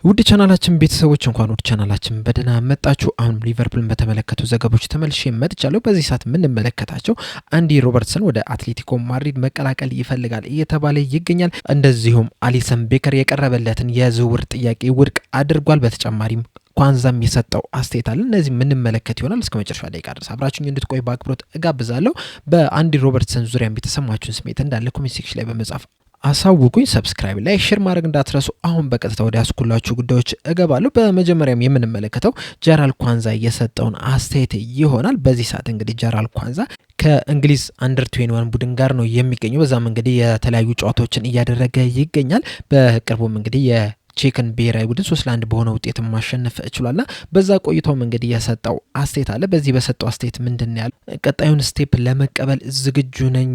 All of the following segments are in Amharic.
ውድ ቻናላችን ቤተሰቦች እንኳን ወደ ቻናላችን በደህና መጣችሁ። አሁን ሊቨርፑልን በተመለከቱ ዘገባዎች ተመልሼ መጥቻለሁ። በዚህ ሰዓት የምንመለከታቸው አንዲ ሮበርትሰን ወደ አትሌቲኮ ማድሪድ መቀላቀል ይፈልጋል እየተባለ ይገኛል። እንደዚሁም አሊሰን ቤከር የቀረበለትን የዝውውር ጥያቄ ውድቅ አድርጓል። በተጨማሪም ኳንዛም የሰጠው አስተያየት አለ። እነዚህ የምንመለከት ይሆናል። እስከ መጨረሻ ደቂቃ ድረስ አብራችሁኝ እንድትቆይ በአክብሮት እጋብዛለሁ። በአንዲ ሮበርትሰን ዙሪያም የተሰማችሁን ስሜት እንዳለ ኮሜንት ሴክሽን ላይ በመጻፍ አሳውቁኝ። ሰብስክራይብ ላይ ሼር ማድረግ እንዳትረሱ። አሁን በቀጥታ ወደ ያስኩላችሁ ጉዳዮች እገባለሁ። በመጀመሪያም የምንመለከተው ጀራል ኳንዛ የሰጠውን አስተያየት ይሆናል። በዚህ ሰዓት እንግዲህ ጀራል ኳንዛ ከእንግሊዝ አንደር 21 ቡድን ጋር ነው የሚገኘው። በዛም እንግዲህ የተለያዩ ጨዋታዎችን እያደረገ ይገኛል። በቅርቡም እንግዲህ ቼክን ብሔራዊ ቡድን 3-1 በሆነ ውጤት ማሸነፍ ችሏልና በዛ ቆይታውም እንግዲህ የሰጠው አስተያየት አለ። በዚህ በሰጠው አስተያየት ምንድን ያለው ቀጣዩን ስቴፕ ለመቀበል ዝግጁ ነኝ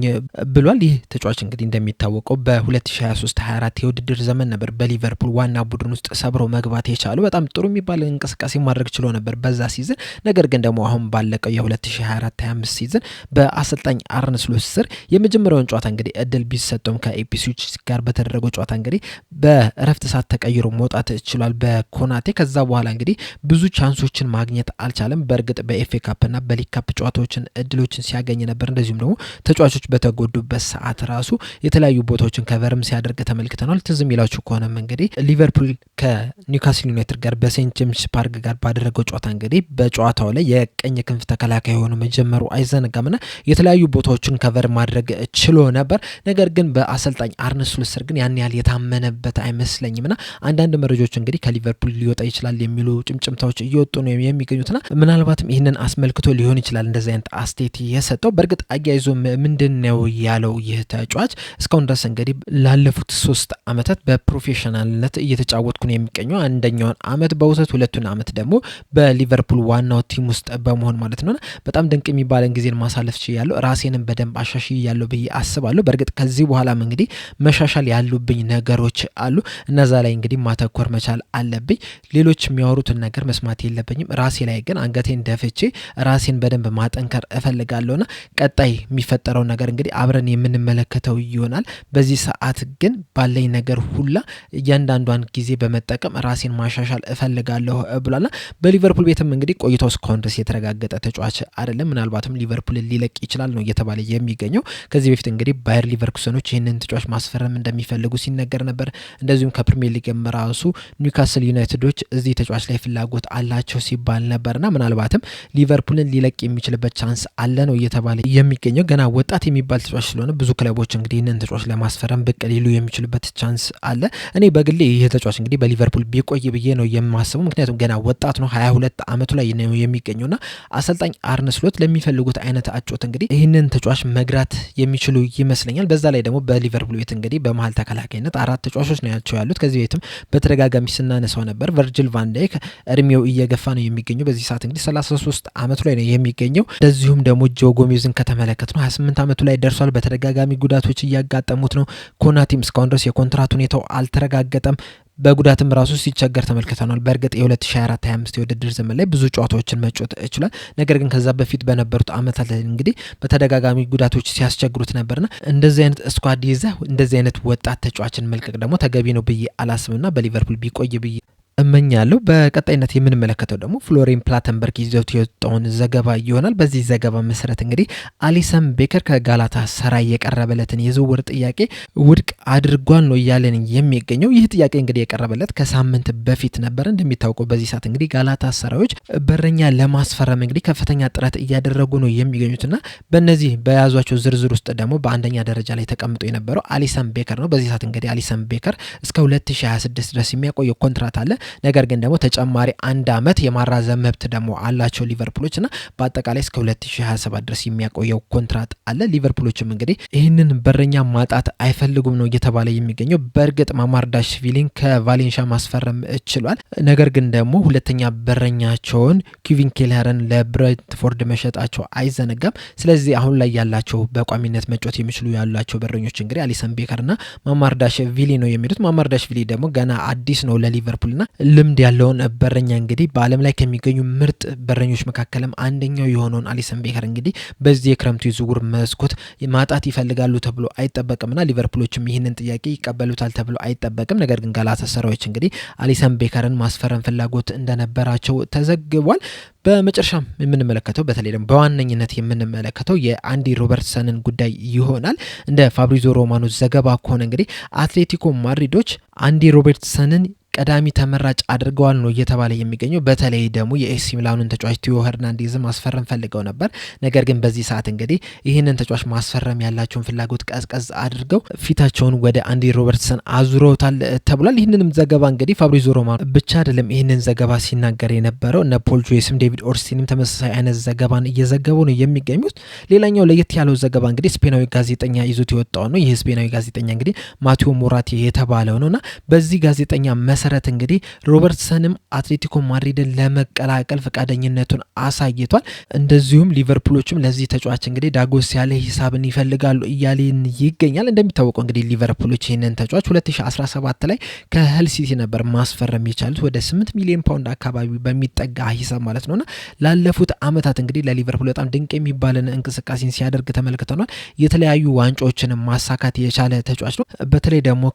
ብሏል። ይህ ተጫዋች እንግዲህ እንደሚታወቀው በ2023-24 የውድድር ዘመን ነበር በሊቨርፑል ዋና ቡድን ውስጥ ሰብሮ መግባት የቻለው። በጣም ጥሩ የሚባል እንቅስቃሴ ማድረግ ችሎ ነበር በዛ ሲዝን። ነገር ግን ደግሞ አሁን ባለቀው የ2024-25 ሲዝን በአሰልጣኝ አርነ ስሎት ስር የመጀመሪያውን ጨዋታ እንግዲህ እድል ቢሰጠውም ከኢፕስዊች ጋር በተደረገው ጨዋታ እንግዲህ በእረፍት ሰዓት ቀይሮ መውጣት ችሏል በኮናቴ። ከዛ በኋላ እንግዲህ ብዙ ቻንሶችን ማግኘት አልቻለም። በእርግጥ በኤፍኤ ካፕና በሊግ ካፕ ጨዋታዎችን እድሎችን ሲያገኝ ነበር። እንደዚሁም ደግሞ ተጫዋቾች በተጎዱበት ሰዓት ራሱ የተለያዩ ቦታዎችን ከቨርም ሲያደርግ ተመልክተናል። ትዝም ይላችሁ ከሆነም እንግዲህ ሊቨርፑል ከኒውካስል ዩናይትድ ጋር በሴንት ጄምስ ፓርክ ጋር ባደረገው ጨዋታ እንግዲህ በጨዋታው ላይ የቀኝ ክንፍ ተከላካይ የሆኑ መጀመሩ አይዘነጋምና የተለያዩ ቦታዎችን ከቨር ማድረግ ችሎ ነበር። ነገር ግን በአሰልጣኝ አርነ ስሎት ስር ግን ያን ያህል የታመነበት አይመስለኝምና አንዳንድ መረጃዎች እንግዲህ ከሊቨርፑል ሊወጣ ይችላል የሚሉ ጭምጭምታዎች እየወጡ ነው የሚገኙትና ምናልባትም ይህንን አስመልክቶ ሊሆን ይችላል እንደዚህ አይነት አስተያየት የሰጠው። በእርግጥ አያይዞ ምንድን ነው ያለው ይህ ተጫዋች እስካሁን ድረስ እንግዲህ ላለፉት 3 ዓመታት በፕሮፌሽናልነት እየተጫወትኩ ነው የሚገኘው። አንደኛውን ዓመት በውሰት ሁለቱን ዓመት ደግሞ በሊቨርፑል ዋናው ቲም ውስጥ በመሆን ማለት ነውና በጣም ድንቅ የሚባለን ጊዜን ማሳለፍ ችያለሁ። ራሴንም በደንብ አሻሽያለሁ ብዬ አስባለሁ። በእርግጥ ከዚህ በኋላም እንግዲህ መሻሻል ያሉብኝ ነገሮች አሉ። እነዛ ላይ እንግዲህ ማተኮር መቻል አለብኝ። ሌሎች የሚያወሩትን ነገር መስማት የለብኝም። ራሴ ላይ ግን አንገቴን ደፍቼ ራሴን በደንብ ማጠንከር እፈልጋለሁና ቀጣይ የሚፈጠረው ነገር እንግዲህ አብረን የምንመለከተው ይሆናል። በዚህ ሰዓት ግን ባለኝ ነገር ሁላ እያንዳንዷን ጊዜ በመጠቀም ራሴን ማሻሻል እፈልጋለሁ ብሏልና በሊቨርፑል ቤትም እንግዲህ ቆይታው እስካሁን ድረስ የተረጋገጠ ተጫዋች አይደለም። ምናልባትም ሊቨርፑል ሊለቅ ይችላል ነው እየተባለ የሚገኘው። ከዚህ በፊት እንግዲህ ባየር ሊቨርኩሰኖች ይህንን ተጫዋች ማስፈረም እንደሚፈልጉ ሲነገር ነበር። እንደዚሁም ከፕሪሚየር ሊግ ራሱ ኒውካስል ዩናይትዶች እዚህ ተጫዋች ላይ ፍላጎት አላቸው ሲባል ነበርና ምናልባትም ሊቨርፑልን ሊለቅ የሚችልበት ቻንስ አለ ነው እየተባለ የሚገኘው። ገና ወጣት የሚባል ተጫዋች ስለሆነ ብዙ ክለቦች እንግዲህ ይህንን ተጫዋች ለማስፈረም ብቅ ሊሉ የሚችሉበት ቻንስ አለ። እኔ በግሌ ይህ ተጫዋች እንግዲህ በሊቨርፑል ቢቆይ ብዬ ነው የማስበው። ምክንያቱም ገና ወጣት ነው፣ 22 ዓመቱ ላይ ነው የሚገኘውና አሰልጣኝ አርነ ስሎት ለሚፈልጉት አይነት አጮት እንግዲህ ይህንን ተጫዋች መግራት የሚችሉ ይመስለኛል። በዛ ላይ ደግሞ በሊቨርፑል ቤት እንግዲህ በመሀል ተከላካይነት 4 ተጫዋቾች ናቸው ያሉት። ከዚህ ቤትም በተደጋጋሚ ስናነሳው ነበር። ቨርጅል ቫን ዳይክ እድሜው እየገፋ ነው የሚገኘው። በዚህ ሰዓት እንግዲህ 33 ዓመቱ ላይ ነው የሚገኘው። እንደዚሁም ደግሞ ጆ ጎሜዝን ከተመለከት ነው 28 ዓመቱ ላይ ደርሷል። በተደጋጋሚ ጉዳቶች እያጋጠሙት ነው። ኮናቲም እስካሁን ድረስ የኮንትራት ሁኔታው አልተረጋገጠም። በጉዳትም ራሱ ሲቸገር ተመልክተናል። በእርግጥ የ2024-25 የውድድር ዘመን ላይ ብዙ ጨዋታዎችን መጫወት ይችላል። ነገር ግን ከዛ በፊት በነበሩት ዓመታት ላይ እንግዲህ በተደጋጋሚ ጉዳቶች ሲያስቸግሩት ነበርና እንደዚህ አይነት ስኳድ ይዘህ እንደዚህ አይነት ወጣት ተጫዋችን መልቀቅ ደግሞ ተገቢ ነው ብዬ አላስብና በሊቨርፑል ቢቆይ ብዬ እመኛለሁ። በቀጣይነት የምንመለከተው ደግሞ ፍሎሪን ፕላተንበርግ ይዘውት የወጣውን ዘገባ ይሆናል። በዚህ ዘገባ መሰረት እንግዲህ አሊሰን ቤከር ከጋላታ ሰራይ የቀረበለትን የዝውውር ጥያቄ ውድቅ አድርጓል ነው እያለን የሚገኘው። ይህ ጥያቄ እንግዲህ የቀረበለት ከሳምንት በፊት ነበር። እንደሚታወቀው በዚህ ሰዓት እንግዲህ ጋላታ ሰራዮች በረኛ ለማስፈረም እንግዲህ ከፍተኛ ጥረት እያደረጉ ነው የሚገኙትና በእነዚህ በያዟቸው ዝርዝር ውስጥ ደግሞ በአንደኛ ደረጃ ላይ ተቀምጦ የነበረው አሊሰን ቤከር ነው። በዚህ ሰዓት እንግዲህ አሊሰን ቤከር እስከ 2026 ድረስ የሚያቆየው ኮንትራት አለ። ነገር ግን ደግሞ ተጨማሪ 1 ዓመት የማራዘም መብት ደግሞ አላቸው ሊቨርፑሎች እና በአጠቃላይ እስከ 2027 ድረስ የሚያቆየው ኮንትራት አለ። ሊቨርፑሎችም እንግዲህ ይህንን በረኛ ማጣት አይፈልጉም ነው እየተባለ የሚገኘው። በእርግጥ ማማርዳሽቪሊን ከቫሌንሻ ማስፈረም ችሏል። ነገር ግን ደግሞ ሁለተኛ በረኛቸውን ኪቪን ኬለርን ለብሬንትፎርድ መሸጣቸው አይዘነጋም። ስለዚህ አሁን ላይ ያላቸው በቋሚነት መጫወት የሚችሉ ያላቸው በረኞች እንግዲህ አሊሰን ቤከርና ማማርዳሽቪሊ ነው የሚሉት። ማማርዳሽቪሊ ደግሞ ገና አዲስ ነው ለሊቨርፑልና ልምድ ያለውን በረኛ እንግዲህ በዓለም ላይ ከሚገኙ ምርጥ በረኞች መካከልም አንደኛው የሆነውን አሊሰን ቤከር እንግዲህ በዚህ የክረምቱ የዝውውር መስኮት ማጣት ይፈልጋሉ ተብሎ አይጠበቅምና ሊቨርፑሎችም ይህንን ጥያቄ ይቀበሉታል ተብሎ አይጠበቅም። ነገር ግን ጋላታሳራዮች እንግዲህ አሊሰን ቤከርን ማስፈረም ፍላጎት እንደነበራቸው ተዘግቧል። በመጨረሻም የምንመለከተው በተለይ ደግሞ በዋነኝነት የምንመለከተው የአንዲ ሮበርትሰንን ጉዳይ ይሆናል። እንደ ፋብሪዞ ሮማኖ ዘገባ ከሆነ እንግዲህ አትሌቲኮ ማድሪዶች አንዲ ሮበርትሰንን ቀዳሚ ተመራጭ አድርገዋል ነው እየተባለ የሚገኘው። በተለይ ደግሞ የኤሲ ሚላኑን ተጫዋች ቲዮ ሄርናንዴዝ ማስፈረም ፈልገው ነበር። ነገር ግን በዚህ ሰዓት እንግዲህ ይህንን ተጫዋች ማስፈረም ያላቸውን ፍላጎት ቀዝቀዝ አድርገው ፊታቸውን ወደ አንዲ ሮበርትሰን አዙረውታል ተብሏል። ይህንንም ዘገባ እንግዲህ ፋብሪዞ ሮማኖ ብቻ አይደለም ይህንን ዘገባ ሲናገር የነበረው እነ ፖል ጆይስም ዴቪድ ኦርስቲንም ተመሳሳይ አይነት ዘገባን እየዘገቡ ነው የሚገኙት። ሌላኛው ለየት ያለው ዘገባ እንግዲህ ስፔናዊ ጋዜጠኛ ይዞት የወጣው ነው። ይህ ስፔናዊ ጋዜጠኛ እንግዲህ ማቴዎ ሞራቲ የተባለው ነውና በዚህ ጋዜጠኛ መሰረት እንግዲህ ሮበርትሰንም አትሌቲኮ ማድሪድን ለመቀላቀል ፈቃደኝነቱን አሳይቷል። እንደዚሁም ሊቨርፑሎችም ለዚህ ተጫዋች እንግዲህ ዳጎስ ያለ ሂሳብን ይፈልጋሉ እያልን ይገኛል። እንደሚታወቀው እንግዲህ ሊቨርፑሎች ይህንን ተጫዋች 2017 ላይ ከሄል ሲቲ ነበር ማስፈረም የቻሉት ወደ 8 ሚሊዮን ፓውንድ አካባቢ በሚጠጋ ሂሳብ ማለት ነውና ላለፉት አመታት እንግዲህ ለሊቨርፑል በጣም ድንቅ የሚባልን እንቅስቃሴን ሲያደርግ ተመልክተናል። የተለያዩ ዋንጫዎችን ማሳካት የቻለ ተጫዋች ነው። በተለይ ደግሞ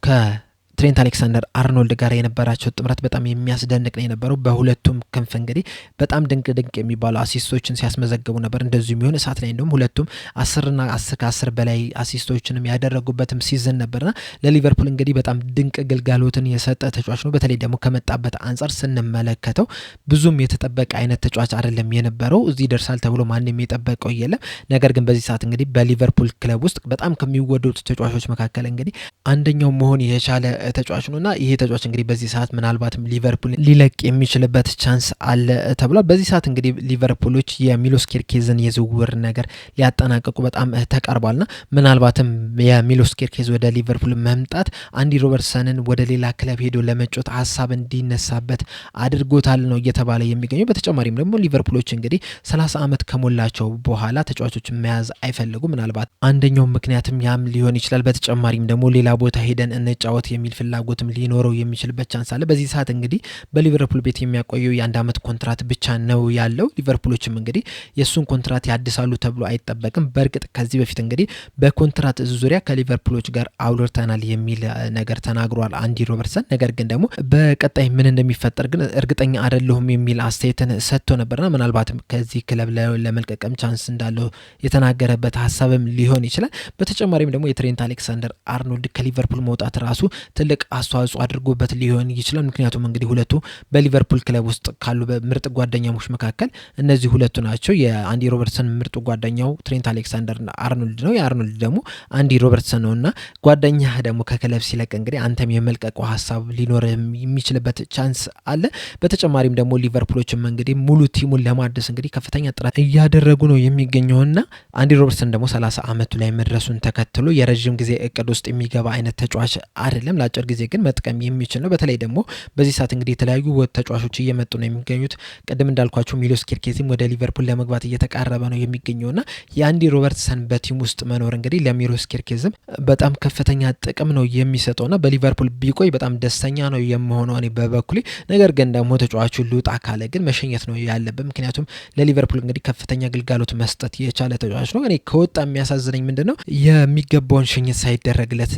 ትሬንት አሌክሳንደር አርኖልድ ጋር የነበራቸው ጥምረት በጣም የሚያስደንቅ ነው የነበረው። በሁለቱም ክንፍ እንግዲህ በጣም ድንቅ የሚባሉ አሲስቶችን ሲያስመዘግቡ ነበር። እንደዚሁ የሚሆን እሳት ላይ እንደውም ሁለቱም 10ና 10 በላይ አሲስቶችንም ያደረጉበትም ሲዝን ነበርና ለሊቨርፑል እንግዲህ በጣም ድንቅ ግልጋሎትን የሰጠ ተጫዋች ነው። በተለይ ደግሞ ከመጣበት አንጻር ስንመለከተው ብዙም የተጠበቀ አይነት ተጫዋች አይደለም የነበረው። እዚህ ደርሳል ተብሎ ማንም የጠበቀው የለም። ነገር ግን በዚህ ሰዓት እንግዲህ በሊቨርፑል ክለብ ውስጥ በጣም ከሚወደዱ ተጫዋቾች መካከል እንግዲህ አንደኛው መሆን የቻለ ተጫዋች ነውና ይሄ ተጫዋች እንግዲህ በዚህ ሰዓት ምናልባትም ሊቨርፑል ሊለቅ የሚችልበት ቻንስ አለ ተብሏል። በዚህ ሰዓት እንግዲህ ሊቨርፑሎች የሚሎስ ኬርኬዝን የዝውውር ነገር ሊያጠናቅቁ በጣም ተቃርቧልና ምናልባትም የሚሎስ ኬርኬዝ ወደ ሊቨርፑል መምጣት አንዲ ሮበርትሰንን ወደ ሌላ ክለብ ሄዶ ለመጫወት ሀሳብ እንዲነሳበት አድርጎታል ነው እየተባለ የሚገኘው። በተጨማሪም ደግሞ ሊቨርፑሎች እንግዲህ 30 ዓመት ከሞላቸው በኋላ ተጫዋቾችን መያዝ አይፈልጉ። ምናልባት አንደኛው ምክንያትም ያም ሊሆን ይችላል። በተጨማሪም ደግሞ ሌላ ቦታ ሄደን እንጫወት የሚል ፍላጎትም ሊኖረው የሚችልበት ቻንስ አለ። በዚህ ሰዓት እንግዲህ በሊቨርፑል ቤት የሚያቆየው የ1 ዓመት ኮንትራት ብቻ ነው ያለው። ሊቨርፑሎችም እንግዲህ የእሱን ኮንትራት ያድሳሉ ተብሎ አይጠበቅም። በእርግጥ ከዚህ በፊት እንግዲህ በኮንትራት ዙሪያ ከሊቨርፑሎች ጋር አውርተናል የሚል ነገር ተናግሯል አንዲ ሮበርትሰን። ነገር ግን ደግሞ በቀጣይ ምን እንደሚፈጠር ግን እርግጠኛ አይደለሁም የሚል አስተያየትን ሰጥቶ ነበርና ምናልባትም ከዚህ ክለብ ለመልቀቅም ቻንስ እንዳለው የተናገረበት ሀሳብም ሊሆን ይችላል። በተጨማሪም ደግሞ የትሬንት አሌክሳንደር አርኖልድ ከሊቨርፑል መውጣት ራሱ ትልቅ አስተዋጽኦ አድርጎበት ሊሆን ይችላል። ምክንያቱም እንግዲህ ሁለቱ በሊቨርፑል ክለብ ውስጥ ካሉ ምርጥ ጓደኛሞች መካከል እነዚህ ሁለቱ ናቸው። የአንዲ ሮበርትሰን ምርጡ ጓደኛው ትሬንት አሌክሳንደር አርኖልድ ነው። የአርኖልድ ደግሞ አንዲ ሮበርትሰን ነውና ጓደኛ ደግሞ ከክለብ ሲለቅ እንግዲህ አንተም የመልቀቁ ሀሳብ ሊኖር የሚችልበት ቻንስ አለ። በተጨማሪም ደግሞ ሊቨርፑሎችም እንግዲህ ሙሉ ቲሙን ለማደስ እንግዲህ ከፍተኛ ጥረት እያደረጉ ነው የሚገኘውና አንዲ ሮበርትሰን ደግሞ 30 ዓመቱ ላይ መድረሱን ተከትሎ የረዥም ጊዜ እቅድ ውስጥ የሚገባ አይነት ተጫዋች አይደለም። ለአጭር ጊዜ ግን መጥቀም የሚችል ነው። በተለይ ደግሞ በዚህ ሰዓት እንግዲህ የተለያዩ ተጫዋቾች እየመጡ ነው የሚገኙት። ቅድም እንዳልኳቸው ሚሎስ ኬርኬዝም ወደ ሊቨርፑል ለመግባት እየተቃረበ ነው የሚገኘውና የአንዲ ሮበርትሰን በቲም ውስጥ መኖር እንግዲህ ለሚሎስ ኬርኬዝም በጣም ከፍተኛ ጥቅም ነው የሚሰጠውና በሊቨርፑል ቢቆይ በጣም ደስተኛ ነው የምሆነው እኔ በበኩሌ። ነገር ግን ደግሞ ተጫዋቹ ልውጣ ካለ ግን መሸኘት ነው ያለበት። ምክንያቱም ለሊቨርፑል እንግዲህ ከፍተኛ ግልጋሎት መስጠት የቻለ ተጫዋች ነው። እኔ ከወጣ የሚያሳዝነኝ ምንድነው የሚገባውን ሽኝት ሳይደረግለት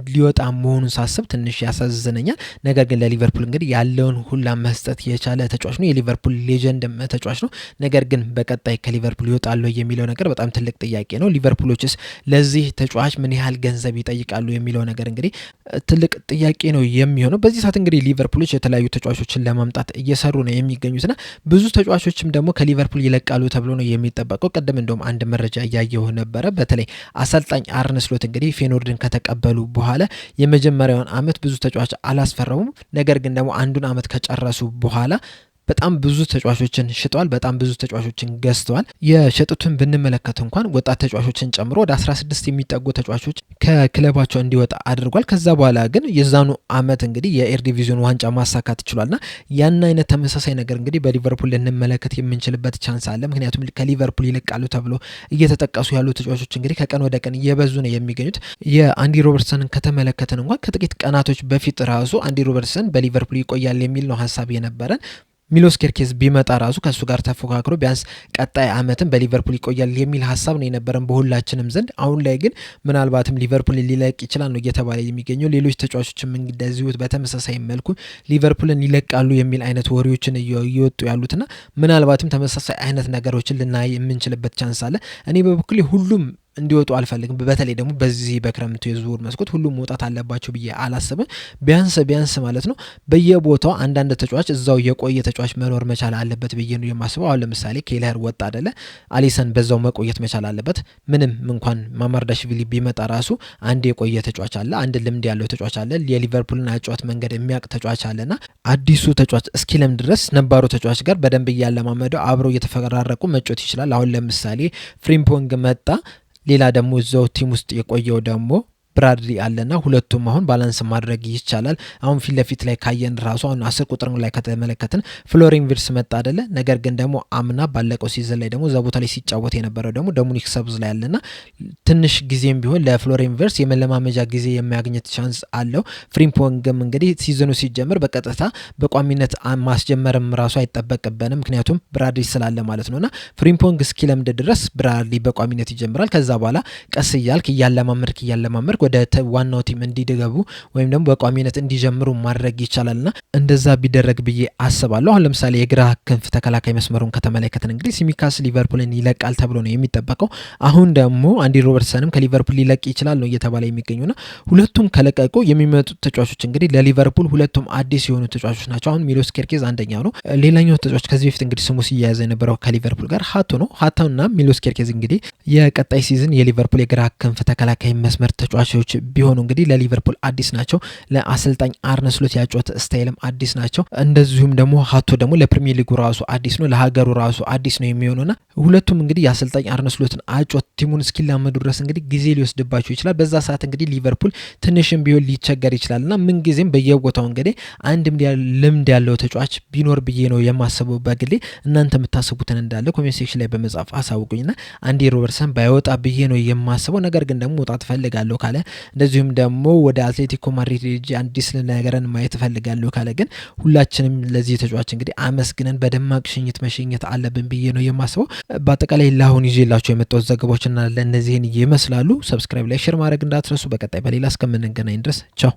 ሊወጣ መሆኑን ሳስብ ትንሽ ያሳዝነኛል። ነገር ግን ለሊቨርፑል እንግዲህ ያለውን ሁላ መስጠት የቻለ ተጫዋች ነው። የሊቨርፑል ሌጀንድ ተጫዋች ነው። ነገር ግን በቀጣይ ከሊቨርፑል ይወጣሉ የሚለው ነገር በጣም ትልቅ ጥያቄ ነው። ሊቨርፑሎችስ ለዚህ ተጫዋች ምን ያህል ገንዘብ ይጠይቃሉ የሚለው ነገር እንግዲህ ትልቅ ጥያቄ ነው የሚሆነው። በዚህ ሰዓት እንግዲህ ሊቨርፑሎች የተለያዩ ተጫዋቾችን ለማምጣት እየሰሩ ነው የሚገኙትና ብዙ ተጫዋቾችም ደግሞ ከሊቨርፑል ይለቃሉ ተብሎ ነው የሚጠበቀው። ቀደም እንደውም አንድ መረጃ እያየሁ ነበረ። በተለይ አሰልጣኝ አርነ ስሎት እንግዲህ ፌኖርድን ከተቀበሉ በኋላ የመጀመሪያውን አመት ብዙ ተጫዋች አላስፈረሙም። ነገር ግን ደግሞ አንዱን አመት ከጨረሱ በኋላ በጣም ብዙ ተጫዋቾችን ሽጠዋል፣ በጣም ብዙ ተጫዋቾችን ገዝተዋል። የሸጡትን ብንመለከት እንኳን ወጣት ተጫዋቾችን ጨምሮ ወደ 16 የሚጠጉ ተጫዋቾች ከክለባቸው እንዲወጣ አድርጓል። ከዛ በኋላ ግን የዛኑ አመት እንግዲህ የኤር ዲቪዥን ዋንጫ ማሳካት ችሏልና ያን አይነት ተመሳሳይ ነገር እንግዲህ በሊቨርፑል ልንመለከት የምንችልበት ቻንስ አለ። ምክንያቱም ከሊቨርፑል ይለቃሉ ተብሎ እየተጠቀሱ ያሉ ተጫዋቾች እንግዲህ ከቀን ወደ ቀን እየበዙ ነው የሚገኙት። የአንዲ ሮበርትሰንን ከተመለከትን እንኳን ከጥቂት ቀናቶች በፊት ራሱ አንዲ ሮበርትሰን በሊቨርፑል ይቆያል የሚል ነው ሀሳብ የነበረን። ሚሎስ ኬርኬዝ ቢመጣ ራሱ ከእሱ ጋር ተፎካክሮ ቢያንስ ቀጣይ አመትን በሊቨርፑል ይቆያል የሚል ሀሳብ ነው የነበረን በሁላችንም ዘንድ። አሁን ላይ ግን ምናልባትም ሊቨርፑልን ሊለቅ ይችላል ነው እየተባለ የሚገኘው። ሌሎች ተጫዋቾችም እንደዚሁ በተመሳሳይ መልኩ ሊቨርፑልን ይለቃሉ የሚል አይነት ወሬዎችን እየወጡ ያሉትና ምናልባትም ተመሳሳይ አይነት ነገሮችን ልናይ የምንችልበት ቻንስ አለ። እኔ በበኩሌ ሁሉም እንዲወጡ አልፈልግም። በተለይ ደግሞ በዚህ በክረምቱ የዝውውር መስኮት ሁሉም መውጣት አለባቸው ብዬ አላስብም። ቢያንስ ማለት ነው በየቦታው አንዳንድ ተጫዋች እዛው የቆየ ተጫዋች መኖር መቻል አለበት ብዬ ነው የማስበው። አሁን ለምሳሌ ኬለር ወጣ አይደለ፣ አሊሰን በዛው መቆየት መቻል አለበት። ምንም እንኳን ማማርዳሽቪሊ ቢመጣ ራሱ አንድ የቆየ ተጫዋች አለ፣ አንድ ልምድ ያለው ተጫዋች አለ፣ የሊቨርፑልን አጨዋወት መንገድ የሚያውቅ ተጫዋች አለና አዲሱ ተጫዋች እስኪለም ድረስ ነባሩ ተጫዋች ጋር በደንብ እያለማመደው አብረው እየተፈራረቁ መጫወት ይችላል። አሁን ለምሳሌ ፍሪምፖንግ መጣ፣ ሌላ ደግሞ እዛው ቲም ውስጥ የቆየው ደግሞ ብራድሊ አለና ሁለቱም አሁን ባላንስ ማድረግ ይቻላል። አሁን ፊት ለፊት ላይ ካየን ራሱ አሁን 10 ቁጥር ላይ ከተመለከትን ፍሎሪን ቪርስ መጣ አይደለ። ነገር ግን ደግሞ አምና ባለቀው ሲዝን ላይ ደግሞ እዛ ቦታ ላይ ሲጫወት የነበረው ደግሞ ዶሚኒክ ሰብዝ ላይ አለና ትንሽ ጊዜም ቢሆን ለፍሎሪን ቪርስ የመለማመጃ ጊዜ የሚያገኘት ቻንስ አለው። ፍሪምፖንግም እንግዲህ ሲዝኑ ሲጀምር በቀጥታ በቋሚነት ማስጀመርም ራሱ አይጠበቅበንም፣ ምክንያቱም ብራድሊ ስላለ ማለት ነውና ፍሪምፖንግ እስኪለምድ ድረስ ብራድሊ በቋሚነት ይጀምራል። ከዛ በኋላ ቀስ እያልክ እያለማመርክ ወደ ዋናው ቲም እንዲገቡ ወይም ደግሞ በቋሚነት እንዲጀምሩ ማድረግ ይቻላልና እንደዛ ቢደረግ ብዬ አስባለሁ። አሁን ለምሳሌ የግራ ክንፍ ተከላካይ መስመሩን ከተመለከትን እንግዲህ ሲሚካስ ሊቨርፑልን ይለቃል ተብሎ ነው የሚጠበቀው። አሁን ደግሞ አንዲ ሮበርትሰንም ከሊቨርፑል ሊለቅ ይችላል ነው እየተባለ የሚገኙና ሁለቱም ከለቀቁ የሚመጡት ተጫዋቾች እንግዲህ ለሊቨርፑል ሁለቱም አዲስ የሆኑ ተጫዋቾች ናቸው። አሁን ሚሎስ ኬርኬዝ አንደኛው ነው። ሌላኛው ተጫዋች ከዚህ በፊት እንግዲህ ስሙ ሲያያዘ የነበረው ከሊቨርፑል ጋር ሀቶ ነው። ሀቶና ሚሎስ ኬርኬዝ እንግዲህ የቀጣይ ሲዝን የሊቨርፑል የግራ ክንፍ ተከላካይ መስመር ተጫዋቾች ቢሆኑ እንግዲህ ለሊቨርፑል አዲስ ናቸው። ለአሰልጣኝ አርነ ስሎት ያጨዋወት ስታይልም አዲስ ናቸው። እንደዚሁም ደግሞ ሀቶ ደግሞ ለፕሪሚየር ሊጉ ራሱ አዲስ ነው፣ ለሀገሩ ራሱ አዲስ ነው የሚሆነውና ሁለቱም እንግዲህ የአሰልጣኝ አርነ ስሎትን አጨዋወት ቲሙን እስኪላመዱ ድረስ እንግዲህ ጊዜ ሊወስድባቸው ይችላል። በዛ ሰዓት እንግዲህ ሊቨርፑል ትንሽም ቢሆን ሊቸገር ይችላልና ምን ጊዜም በየቦታው እንግዲህ አንድም ልምድ ያለው ተጫዋች ቢኖር ብዬ ነው የማስበው በግሌ። እናንተ የምታስቡትን እንዳለ ኮሜንት ሴክሽን ላይ በመጻፍ አሳውቁኝና አንዲ ሮበርትሰን ባይወጣ ብዬ ነው የማስበው። ነገር ግን ደግሞ መውጣት ፈልጋለሁ ካለ እንደዚሁም ደግሞ ወደ አትሌቲኮ ማድሪድ አዲስ ነገርን ማየት ፈልጋለሁ ካለ ግን ሁላችንም ለዚህ ተጫዋች እንግዲህ አመስግነን በደማቅ ሽኝት መሸኘት አለብን ብዬ ነው የማስበው። በአጠቃላይ ለአሁን ይዤላችሁ የመጣሁት ዘገባዎችና ለእነዚህን ይመስላሉ። ሰብስክራይብ ላይ ሼር ማድረግ እንዳትረሱ። በቀጣይ በሌላ እስከምንገናኝ ድረስ ቻው።